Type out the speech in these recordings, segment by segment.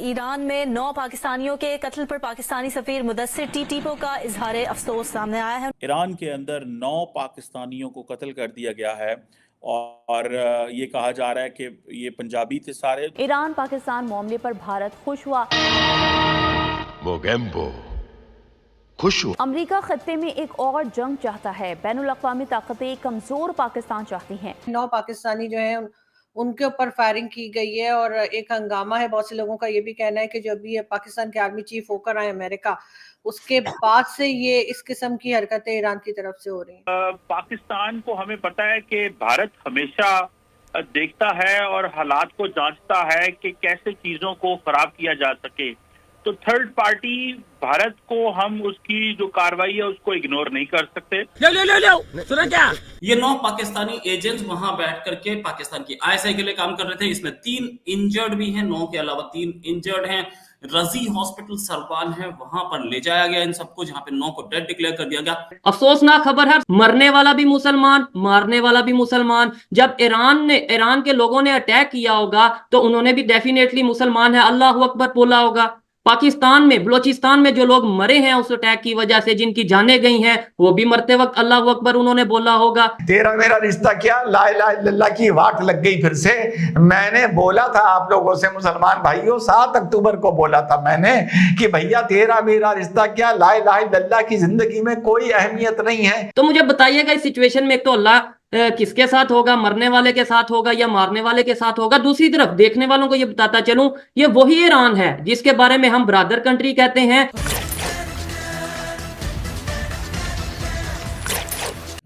Iran में 9 पाकिस्तानियों के कत्ल पर पाकिस्तानी सफीर मुदस्सिर टीपो का इजहार अफसोस सामने आया है। ईरान के अंदर 9 पाकिस्तानियों को कत्ल कर दिया गया है और ये कहा जा रहा है कि ये पंजाबी थे सारे। ईरान पाकिस्तान मामले पर भारत खुश हुआ। मोगेम्बो खुश हुआ। अमेरिका खत्ते में एक और जंग चाहता है। बैनुल अक़वामी ताकतें कमजोर पाकिस्तान चाहती हैं। 9 पाकिस्तानी जो हैं उनके ऊपर फायरिंग की गई है और एक हंगामा है। बहुत से लोगों का ये भी कहना है कि जब भी पाकिस्तान के आर्मी चीफ होकर आए अमेरिका, उसके बाद से ये इस किस्म की हरकतें ईरान की तरफ से हो रही हैं। पाकिस्तान को हमें पता है कि भारत हमेशा देखता है और हालात को जांचता है कि कैसे चीजों को खराब किया जा सके। तो थर्ड पार्टी भारत को हम उसकी जो कार्रवाई है उसको इग्नोर नहीं कर सकते। ले सुना क्या? ये 9 पाकिस्तानी एजेंट्स वहां बैठ करके पाकिस्तान की आईएसआई के लिए काम कर रहे थे। इसमें 3 इंजर्ड भी हैं, 9 के अलावा 3 इंजर्ड हैं। रजी हॉस्पिटल सरवान है, वहां पर ले जाया गया इन सबको, जहां पे 9 को डेड डिक्लेयर कर दिया गया। अफसोसनाक खबर है, मरने वाला भी मुसलमान, मारने वाला भी मुसलमान। जब ईरान के लोगों ने अटैक किया होगा तो उन्होंने भी डेफिनेटली मुसलमान है अल्लाहू अकबर बोला होगा। पाकिस्तान में बलोचिस्तान में जो लोग मरे हैं उस अटैक की वजह से, जिनकी जानें गई हैं, वो भी मरते वक्त अल्लाहू अकबर उन्होंने बोला होगा। तेरा मेरा रिश्ता क्या, ला इलाहा इल्लल्लाह की वाट लग गई फिर से। मैंने बोला था आप लोगों से मुसलमान भाइयों, 7 अक्टूबर को बोला था मैंने कि भैया तेरा मेरा रिश्ता क्या, ला इलाहा इल्लल्लाह की जिंदगी में कोई अहमियत नहीं है। तो मुझे बताइएगा इस सिचुएशन में एक तो अल्लाह किसके साथ होगा, मरने वाले के साथ होगा या मारने वाले के साथ होगा। दूसरी तरफ देखने वालों को ये बताता चलूं, ये वही ईरान है जिसके बारे में हम ब्रदर कंट्री कहते हैं।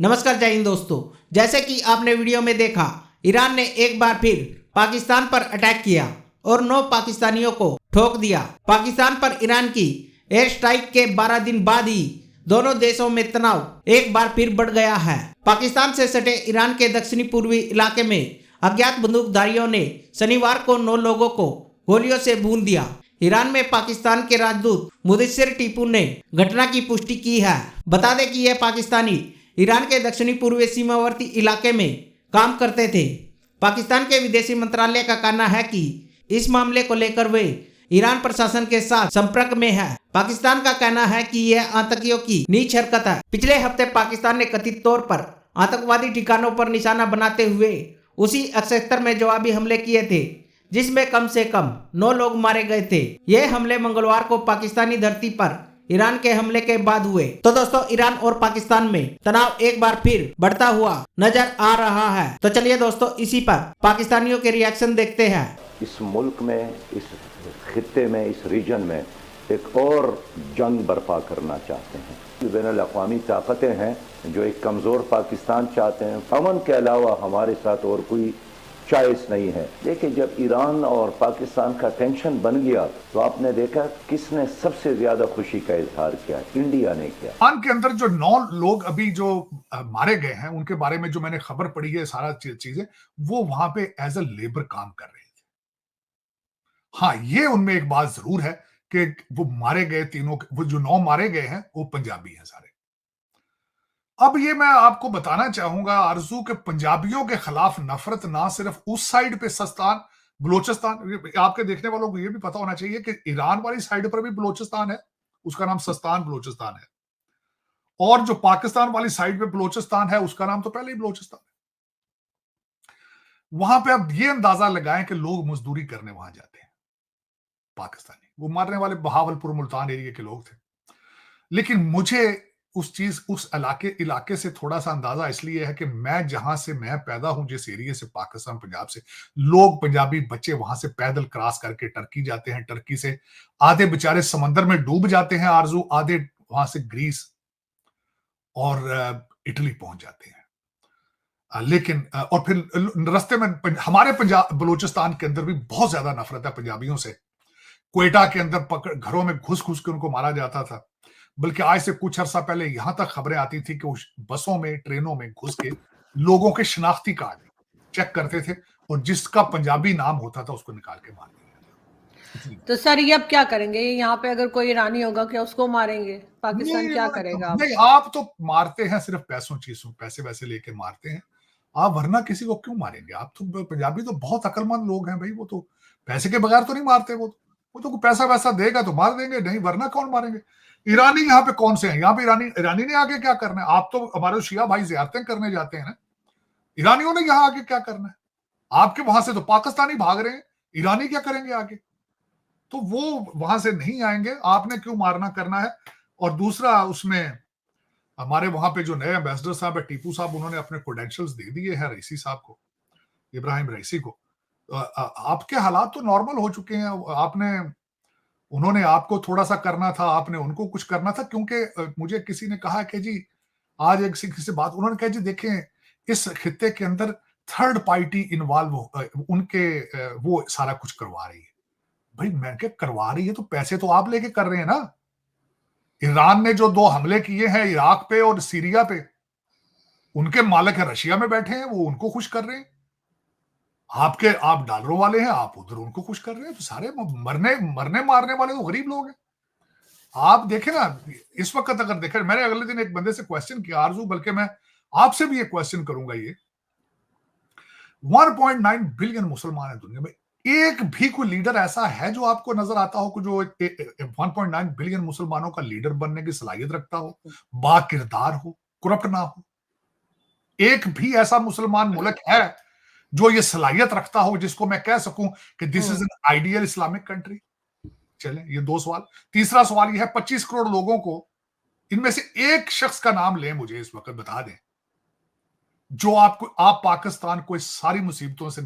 नमस्कार, जय हिंद दोस्तों। जैसे कि आपने वीडियो में देखा, ईरान ने एक बार फिर पाकिस्तान पर अटैक किया और 9 पाकिस्तानियों को ठोक दिया। पाकिस्तान पर ईरान की एयर स्ट्राइक के 12 दिन बाद ही दोनों देशों में तनाव एक बार फिर बढ़ गया है। पाकिस्तान से सटे ईरान के दक्षिणी पूर्वी इलाके में अज्ञात बंदूकधारियों ने शनिवार को 9 लोगों को गोलियों से भून दिया। ईरान में पाकिस्तान के राजदूत मुदस्सिर टीपू ने घटना की पुष्टि की है। बता दें कि यह पाकिस्तानी ईरान के दक्षिणी पूर्वी सीमावर्ती इलाके में काम करते थे। पाकिस्तान के विदेशी मंत्रालय का कहना है कि इस मामले को लेकर वे ईरान प्रशासन के साथ संपर्क में है। पाकिस्तान का कहना है कि यह आतंकियों की नीच हरकत है। पिछले हफ्ते पाकिस्तान ने कथित तौर पर आतंकवादी ठिकानों पर निशाना बनाते हुए उसी क्षेत्र में जवाबी हमले किए थे, जिसमें कम से कम 9 लोग मारे गए थे। यह हमले मंगलवार को पाकिस्तानी धरती पर ईरान के हमले के बाद हुए। तो दोस्तों, ईरान और पाकिस्तान में तनाव एक बार फिर बढ़ता हुआ नजर आ रहा है। तो चलिए दोस्तों, इसी पर पाकिस्तानियों के रिएक्शन देखते हैं। इस मुल्क में, इस खित्ते में, इस रीजन में एक और जंग बर्पा करना चाहते हैं। बैनुल अक़वामी ताकतें हैं जो एक कमज़ोर पाकिस्तान चाहते हैं। अमन के अलावा हमारे साथ और कोई चॉइस नहीं है। देखिए, जब ईरान और पाकिस्तान का टेंशन बन गया तो आपने देखा किसने सबसे ज्यादा खुशी का इजहार किया? इंडिया ने किया। ईरान के अंदर जो 9 लोग अभी जो मारे गए हैं, उनके बारे में जो मैंने खबर पढ़ी है, सारा चीजें, वो वहां पे एज अ लेबर काम कर रहे थे। हाँ, ये उनमें एक बात जरूर है कि वो मारे गए तीनों, वो जो 9 मारे गए हैं वो पंजाबी हैं सारे। अब ये मैं आपको बताना चाहूंगा आरजू के पंजाबियों के खिलाफ नफरत ना सिर्फ उस साइड पे सस्तान बलोचिस्तान, आपके देखने वालों को ये भी पता होना चाहिए कि ईरान वाली साइड पर भी बलोचिस्तान है, उसका नाम सस्तान बलोचिस्तान है, और जो पाकिस्तान वाली साइड पे बलोचिस्तान है उसका नाम तो पहले ही बलोचिस्तान है। वहां पे अब ये अंदाजा लगाएं कि लोग मजदूरी करने वहां जाते हैं पाकिस्तानी। वो मारने वाले बहावलपुर मुल्तान एरिया के लोग थे। लेकिन मुझे उस इलाके से थोड़ा सा अंदाजा इसलिए है कि मैं जहां से मैं पैदा हूं, जिस एरिया से, पाकिस्तान पंजाब से, लोग पंजाबी बच्चे वहां से पैदल क्रॉस करके टर्की जाते हैं। टर्की से आधे बेचारे समंदर में डूब जाते हैं आरजू, आधे वहां से ग्रीस और इटली पहुंच जाते हैं। लेकिन और फिर रास्ते में हमारे पंजाब बलूचिस्तान के अंदर भी बहुत ज्यादा नफरत है पंजाबियों से। क्वेटा के अंदर घरों में घुस घुस के उनको मारा जाता था। बल्कि आज से कुछ अरसा पहले यहां तक खबरें आती थी कि उस बसों में, ट्रेनों में घुस के लोगों के शनाख्ती कार्ड चेक करते थे और जिसका पंजाबी नाम होता था उसको निकाल के मार दिया। तो सर, ये अब क्या करेंगे? यहाँ पे अगर कोई ईरानी होगा क्या उसको मारेंगे? पाकिस्तान क्या करेगा? नहीं, आप तो मारते हैं सिर्फ पैसे वैसे लेके मारते हैं आप, वरना किसी को क्यों मारेंगे आप? तो पंजाबी तो बहुत अक्लमंद लोग हैं भाई, वो तो पैसे के बगैर तो नहीं मारते। वो वो तो पैसा वैसा देगा तो मार देंगे, नहीं वरना कौन मारेंगे। ईरानी यहाँ पे कौन से हैं? यहाँ पे ईरानी ने आगे क्या करना है? आप तो हमारे शिया भाई ज़ियारतें करने जाते हैं ना, ईरानियों ने यहाँ आगे क्या करना है? आपके वहां से तो पाकिस्तानी भाग रहे हैं, ईरानी क्या करेंगे आगे? तो वो वहां से नहीं आएंगे, आपने क्यों मारना करना है? और दूसरा, उसमें हमारे वहां पे जो नए एम्बेसडर साहब है, टीपू साहब, उन्होंने अपने क्रेडेंशियल्स दे दिए हैं रईसी साहब को, इब्राहिम रईसी को। आपके हालात तो नॉर्मल हो चुके हैं, उन्होंने आपको थोड़ा सा करना था, आपने उनको कुछ करना था, क्योंकि मुझे किसी ने कहा कि जी, आज एक किसी से बात, उन्होंने कहा जी देखें, इस खित्ते के अंदर थर्ड पार्टी इन्वॉल्व उनके वो सारा कुछ करवा रही है। भाई मैं क्या करवा रही है, तो पैसे तो आप लेके कर रहे हैं ना। ईरान ने जो 2 हमले किए हैं इराक पे और सीरिया पे, उनके मालिक है रशिया में बैठे हैं, वो उनको खुश कर रहे हैं। आप डॉलरों वाले हैं, आप उधर उनको खुश कर रहे हैं। तो सारे मरने मारने वाले तो गरीब लोग हैं। आप देखें ना, इस वक्त अगर देखें, मैंने अगले दिन एक बंदे से क्वेश्चन किया, आरजू, बल्कि मैं आपसे भी एक क्वेश्चन करूंगा, ये 1.9 बिलियन मुसलमान है दुनिया में, एक भी कोई लीडर ऐसा है जो आपको नजर आता हो कि जो 1.9 बिलियन मुसलमानों का लीडर बनने की सलाहियत रखता हो, बाकिरदार हो, करप्ट ना हो? एक भी ऐसा मुसलमान मुल्क है जो ये सलाहियत रखता हो जिसको मैं कह सकूं कि this is an ideal Islamic country? चले, ये 2 सवाल। तीसरा सवाल ये है, 25 करोड़ लोगों को, इनमें से एक शख्स का नाम लें, मुझे इस वक्त बता दें, जो आप पाकिस्तान को इस सारी मुसीबतों से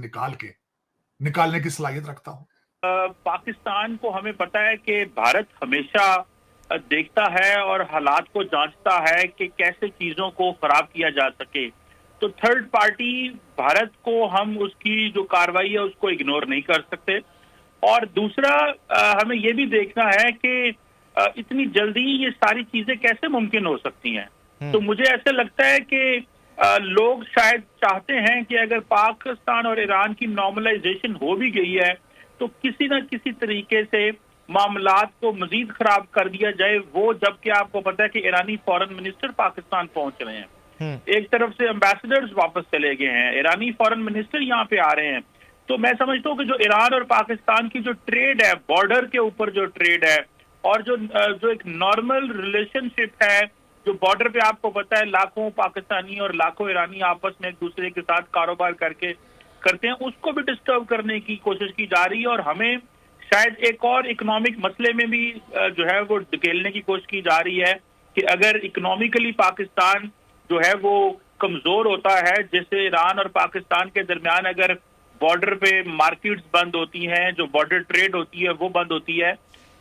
निकालने की सलाहियत रखता हो। पाकिस्तान को हमें पता है कि भारत हमेशा देखता है और हालात को जांचता है कि कैसे चीजों को खराब किया जा सके। तो थर्ड पार्टी भारत को, हम उसकी जो कार्रवाई है उसको इग्नोर नहीं कर सकते। और दूसरा, हमें ये भी देखना है कि इतनी जल्दी ये सारी चीजें कैसे मुमकिन हो सकती हैं। तो मुझे ऐसा लगता है कि लोग शायद चाहते हैं कि अगर पाकिस्तान और ईरान की नॉर्मलाइजेशन हो भी गई है तो किसी न किसी तरीके से मामलात को मजीद खराब कर दिया जाए। वो जबकि आपको पता है कि ईरानी फॉरेन मिनिस्टर पाकिस्तान पहुंच रहे हैं, एक तरफ से एम्बेसडर्स वापस चले गए हैं, ईरानी फॉरेन मिनिस्टर यहाँ पे आ रहे हैं। तो मैं समझता हूँ कि जो ईरान और पाकिस्तान की जो ट्रेड है, बॉर्डर के ऊपर जो ट्रेड है, और जो एक नॉर्मल रिलेशनशिप है, जो बॉर्डर पे आपको पता है लाखों पाकिस्तानी और लाखों ईरानी आपस में एक दूसरे के साथ कारोबार करते हैं, उसको भी डिस्टर्ब करने की कोशिश की जा रही है। और हमें शायद एक और इकोनॉमिक मसले में भी जो है वो धकेलने की कोशिश की जा रही है कि अगर इकोनॉमिकली पाकिस्तान जो है वो कमजोर होता है, जैसे ईरान और पाकिस्तान के दरमियान अगर बॉर्डर पे मार्केट्स बंद होती हैं, जो बॉर्डर ट्रेड होती है वो बंद होती है,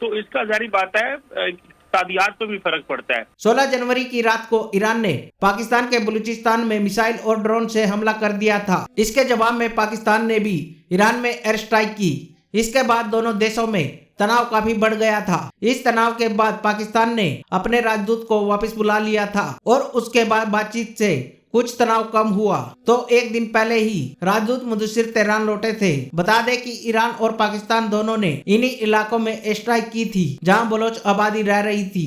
तो इसका जारी बात है इक़्तिसादियात पे भी फर्क पड़ता है। 16 जनवरी की रात को ईरान ने पाकिस्तान के बलूचिस्तान में मिसाइल और ड्रोन से हमला कर दिया था। इसके जवाब में पाकिस्तान ने भी ईरान में एयर स्ट्राइक की। इसके बाद दोनों देशों में तनाव काफी बढ़ गया था। इस तनाव के बाद पाकिस्तान ने अपने राजदूत को वापस बुला लिया था और उसके बाद बातचीत से कुछ तनाव कम हुआ। तो एक दिन पहले ही राजदूत मुदस्सिर तेहरान लौटे थे। बता दें कि ईरान और पाकिस्तान दोनों ने इन्हीं इलाकों में स्ट्राइक की थी जहां बलोच आबादी रह रही थी।